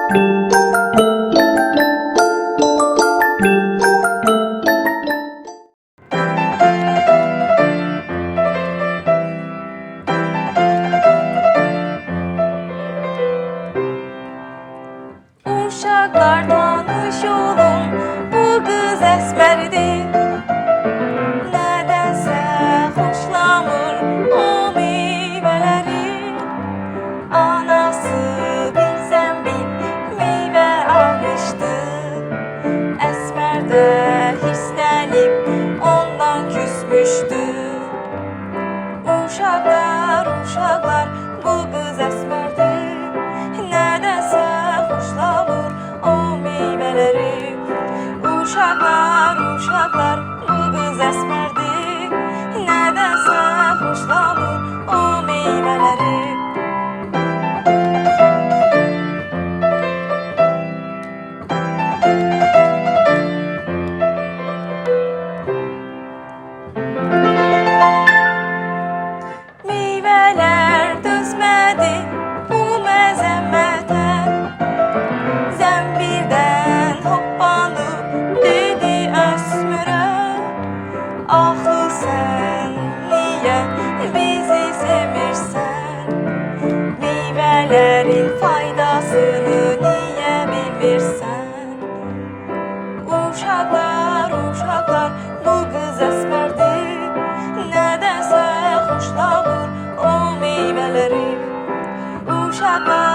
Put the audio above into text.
Uşaqlar tanış olun, bu qız əsbərdir. Nədənsə xoşlamır o meyvələri. Anası bir zəmbil meyvə almışdı. Əsbər də hirslənib ondan küsmüşdü. Uşaqlar, uşaqlar, bu qız əsbərdir. Nədənsə xoşlamır o meyvələri. Uşaqlar, uşaqlar, bu qız əsbərdir. Nədənsə xoşlamır o meyvələri. Meyvələr dözmədi bu məzəmmətə. Zəmbildən hoppanıb dedi Əsmərə: Axı sən niyə bizi sevirsən? Meyvələrin faydasını niyə bilmirsən? Uşaqlar, uşaqlar, bu qız əsbərdir. Nədənsə xoşlamır o meyvələri. Uşaqlar,